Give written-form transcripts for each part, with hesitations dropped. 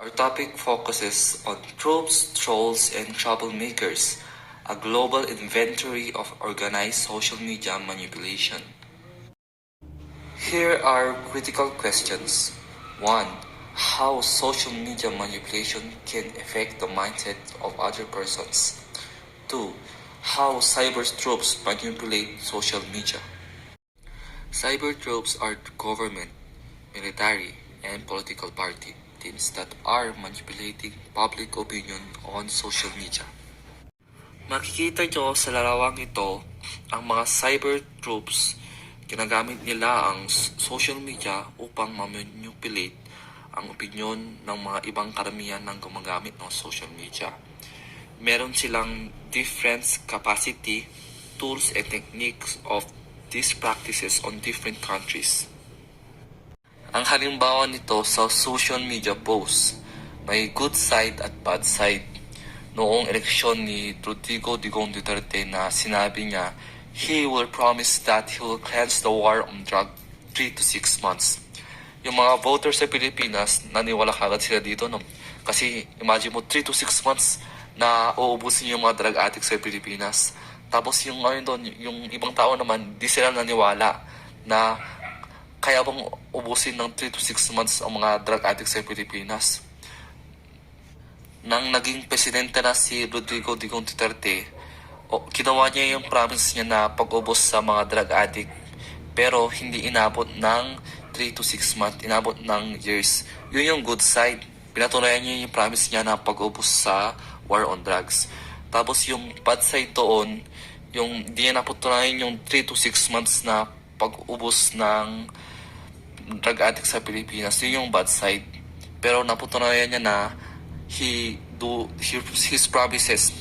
Our topic focuses on tropes, trolls, and troublemakers, a global inventory of organized social media manipulation. Here are critical questions. 1. How social media manipulation can affect the mindset of other persons. 2. How cyber tropes manipulate social media. Cyber tropes are government, military, and political party teams that are manipulating public opinion on social media. Makikita nyo sa larawang ito ang mga cyber troops. Ginagamit nila ang social media upang ma-manipulate ang opinion ng mga ibang karamihan ng gumagamit ng social media. Meron silang different capacity, tools, and techniques of these practices on different countries. Ang halimbawa nito sa social media posts, may good side at bad side. Noong eleksyon ni Rodrigo Digong Duterte na sinabi niya, he will promise that he will cleanse the war on drug 3 to 6 months. Yung mga voters sa Pilipinas, naniwala kagad sila dito. No? Kasi imagine mo, 3 to 6 months na uubusin yung mga drug addicts sa Pilipinas. Tapos yung, yung ibang tao naman, di sila naniwala na kaya bang ubusin ng 3 to 6 months ang mga drug addicts sa Pilipinas. Nang naging presidente na si Rodrigo Digong Duterte, ginawa niya yung promise niya na pag-ubos sa mga drug addict, pero hindi inabot ng 3 to 6 months, inabot ng years. Yun yung good side. Pinatunayan niya yung promise niya na pag-ubos sa war on drugs. Tapos yung bad side doon, yung di niya napatunayan yung 3 to 6 months na pag-ubos ng drug addict sa Pilipinas, yun yung bad side. Pero napatunayan niya na his promises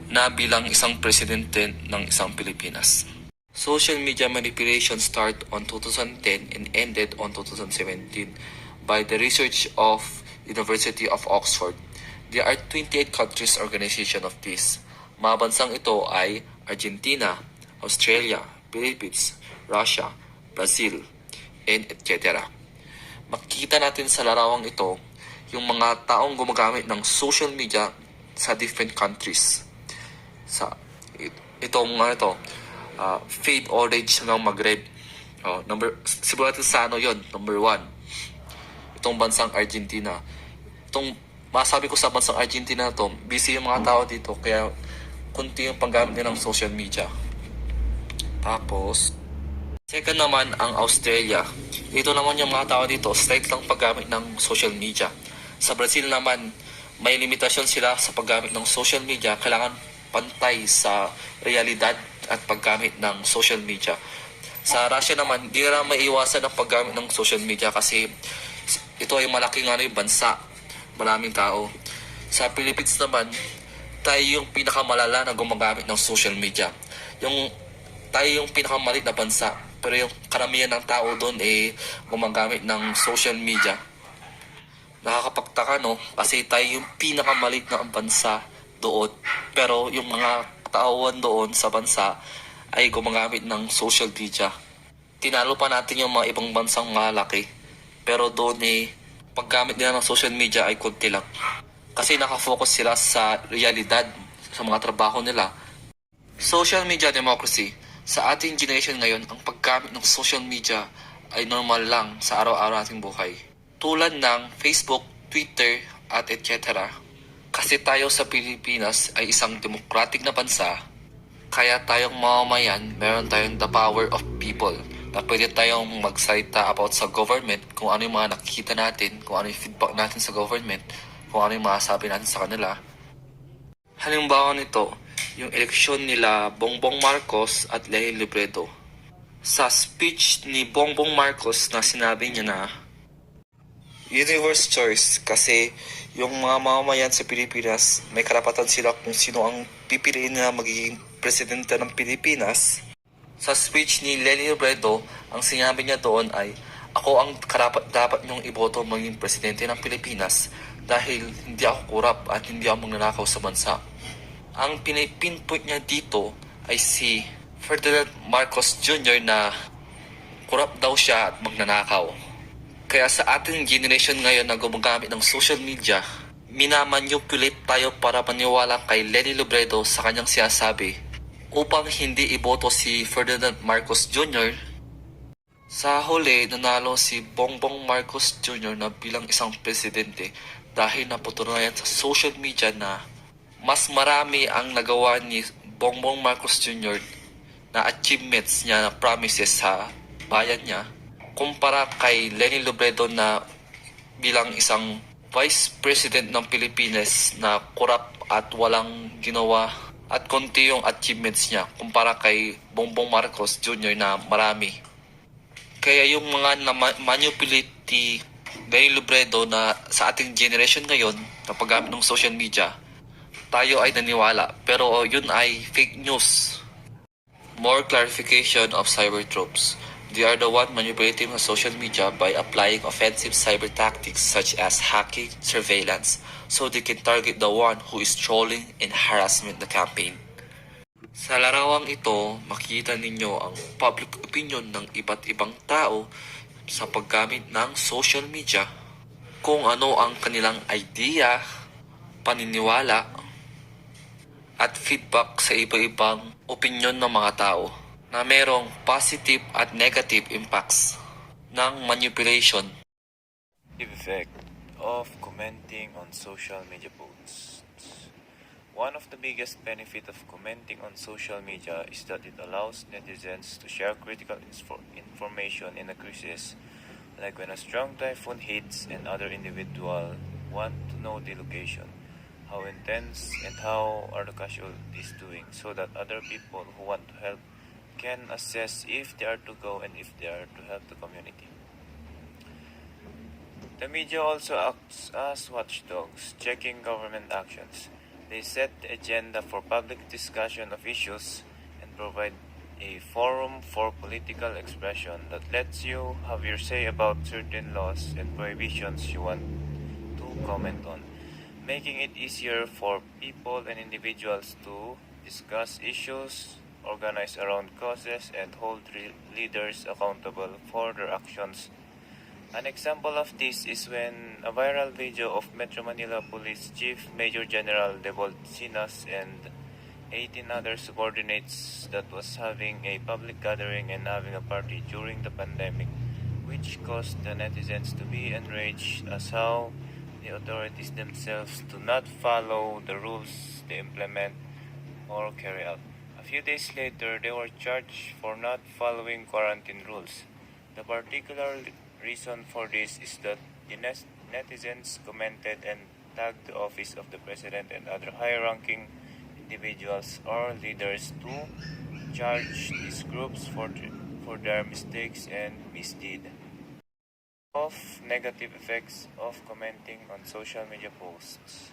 na bilang isang presidente ng isang Pilipinas. Social media manipulation started on 2010 and ended on 2017 by the research of University of Oxford. There are 28 countries organization of this. Mga bansang ito ay Argentina, Australia, Philippines, Russia, Brazil, and etc. Makikita natin sa larawang ito yung mga taong gumagamit ng social media sa different countries. Fade orange hanggang Maghreb. Sibulan natin sa number 1. Itong bansang Argentina. Masabi ko sa bansang Argentina to, busy yung mga tao dito, kaya kunti yung paggamit nila ng social media. Tapos, second naman ang Australia. Dito naman yung mga tao dito, slight lang paggamit ng social media. Sa Brazil naman, may limitasyon sila sa paggamit ng social media. Kailangan pantay sa realidad at paggamit ng social media. Sa Russia naman, di na maiiwasan ang paggamit ng social media kasi ito ay malaking bansa. Maraming tao. Sa Philippines naman, tayo yung pinakamalala na gumagamit ng social media. Tayo yung pinakamalit na bansa. Pero yung karamihan ng tao doon gumagamit ng social media. Nakakapagtaka, no? Kasi tayo yung pinakamalit na bansa doon. Pero yung mga tauhan doon sa bansa ay gumagamit ng social media. Tinalo pa natin yung mga ibang bansang malaki. Pero doon paggamit nila ng social media ay konti lang. Kasi nakafocus sila sa realidad, sa mga trabaho nila. Social media democracy. Sa ating generation ngayon, ang paggamit ng social media ay normal lang sa araw-araw nating buhay. Tulad ng Facebook, Twitter, at etc. Kasi tayo sa Pilipinas ay isang democratic na bansa, kaya tayong mamamayan, meron tayong the power of people na pwede tayong magsalita about sa government, kung ano yung mga nakikita natin, kung ano yung feedback natin sa government, kung ano yung masasabi natin sa kanila. Halimbawa nito, yung eleksyon nila Bongbong Marcos at Leni Robredo. Sa speech ni Bongbong Marcos na sinabi niya na universe choice, kasi yung mga mamamayan sa Pilipinas may karapatan sila kung sino ang pipiliin na magiging presidente ng Pilipinas. Sa speech ni Leni Robredo, ang sinabi niya doon ay, ako ang dapat niyong iboto maging presidente ng Pilipinas dahil hindi ako kurap at hindi ako magnanakaw sa bansa. Ang pinpoint niya dito ay si Ferdinand Marcos Jr. na kurap daw siya at magnanakaw. Kaya sa ating generation ngayon na gumagamit ng social media, minamanipulate tayo para maniwala kay Lenny Robredo sa kanyang sinasabi upang hindi iboto si Ferdinand Marcos Jr. Sa huli, nanalo si Bongbong Marcos Jr. na bilang isang presidente dahil napatunayan sa social media na mas marami ang nagawa ni Bongbong Marcos Jr. na achievements niya na promises sa bayan niya kumpara kay Lenny Robredo na bilang isang Vice President ng Pilipinas na korap at walang ginawa at konti yung achievements niya kumpara kay Bongbong Marcos Jr. na marami. Kaya yung mga manipulate ni Lenny Robredo na sa ating generation ngayon na paggamit ng social media, tayo ay naniwala. Pero yun ay fake news. More clarification of cyber tropes. They are the one manipulating the social media by applying offensive cyber tactics such as hacking, surveillance, so they can target the one who is trolling and harassment the campaign. Sa larawang ito, makikita ninyo ang public opinion ng iba't ibang tao sa paggamit ng social media, kung ano ang kanilang idea, paniniwala, at feedback sa iba-ibang opinion ng mga tao na merong positive at negative impacts ng manipulation. The effect of commenting on social media posts. One of the biggest benefits of commenting on social media is that it allows netizens to share critical information in a crisis, like when a strong typhoon hits and other individuals want to know the location, how intense and how are the casualties doing, so that other people who want to help can assess if they are to go and if they are to help the community. The media also acts as watchdogs, checking government actions. They set the agenda for public discussion of issues and provide a forum for political expression that lets you have your say about certain laws and prohibitions you want to comment on, making it easier for people and individuals to discuss issues, organize around causes, and hold leaders accountable for their actions. An example of this is when a viral video of Metro Manila Police Chief Major General Debolsinas and 18 other subordinates that was having a public gathering and having a party during the pandemic, which caused the netizens to be enraged as how the authorities themselves do not follow the rules they implement or carry out. A few days later, they were charged for not following quarantine rules. The particular reason for this is that the netizens commented and tagged the office of the president and other high-ranking individuals or leaders to charge these groups for their mistakes and misdeed. Of negative effects of commenting on social media posts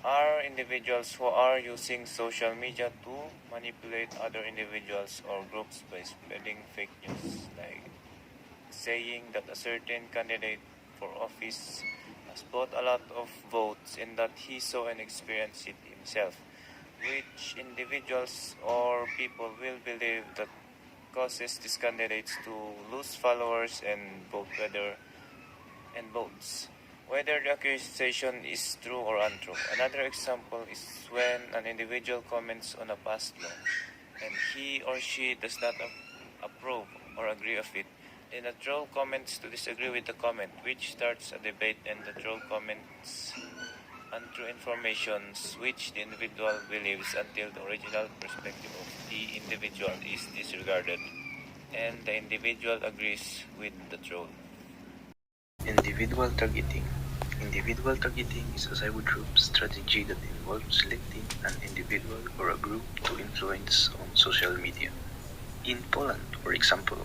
are individuals who are using social media to manipulate other individuals or groups by spreading fake news, like saying that a certain candidate for office has bought a lot of votes and that he saw and experienced it himself, which individuals or people will believe that causes these candidates to lose followers and votes, whether the accusation is true or untrue. Another example is when an individual comments on a past law and he or she does not approve or agree of it, then the troll comments to disagree with the comment, which starts a debate, and the troll comments untrue informations which the individual believes until the original perspective of the individual is disregarded and the individual agrees with the troll. Individual targeting. Individual targeting is a cyber strategy that involves selecting an individual or a group to influence on social media. In Poland, for example,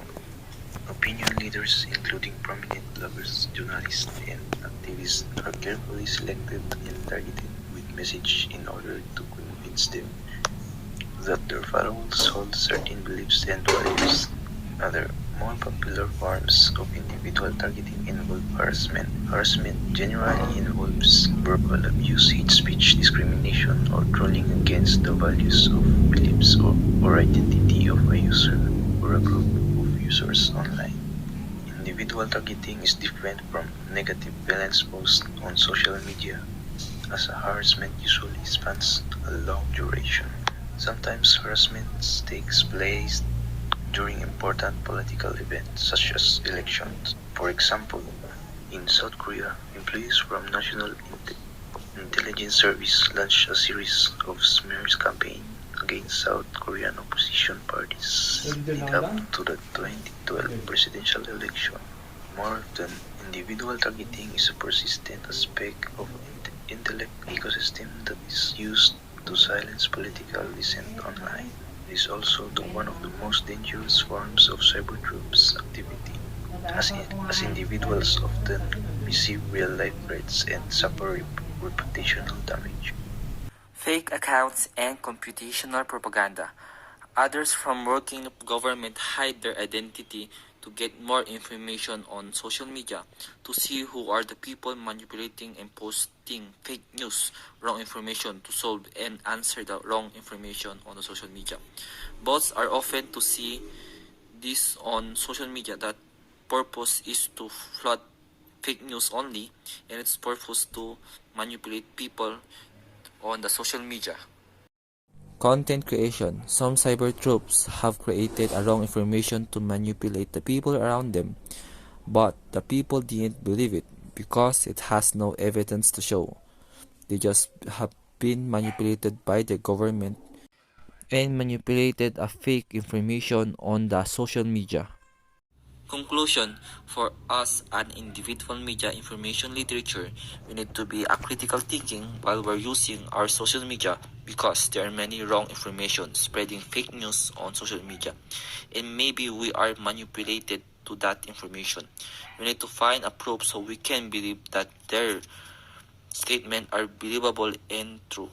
opinion leaders, including prominent bloggers, journalists, and activists, are carefully selected and targeted with message in order to convince them that their followers hold certain beliefs and values. Other, more popular forms of individual targeting involve harassment. Harassment generally involves verbal abuse, hate speech, discrimination, or trolling against the values of beliefs or identity of a user or a group of users online. Individual targeting is different from negative violence posts on social media, as harassment usually spans a long duration. Sometimes harassment takes place during important political events such as elections. For example, in South Korea, employees from National Intelligence Service launched a series of smear campaigns against South Korean opposition parties lead up to the 2012 presidential election. More often, individual targeting is a persistent aspect of intellect ecosystem that is used to silence political dissent online. It is also one of the most dangerous forms of cyber troops activity, as individuals often receive real-life threats and suffer reputational damage. Fake accounts and computational propaganda. Others from working government hide their identity to get more information on social media, to see who are the people manipulating and posting fake news, wrong information to solve and answer the wrong information on the social media. Bots are often to see this on social media that purpose is to flood fake news only, and its purpose to manipulate people on the social media. Content creation. Some cyber troops have created a wrong information to manipulate the people around them, but the people didn't believe it because it has no evidence to show. They just have been manipulated by the government and manipulated a fake information on the social media. Conclusion. For us, an individual media information literature, we need to be a critical thinking while we're using our social media because there are many wrong information spreading fake news on social media. And maybe we are manipulated to that information. We need to find a proof so we can believe that their statement are believable and true.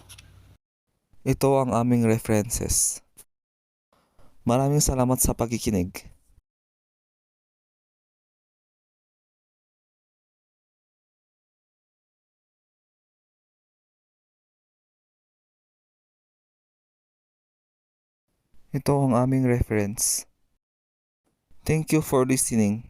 Ito ang aming references. Maraming salamat sa pakikinig. Ito ang aming reference. Thank you for listening.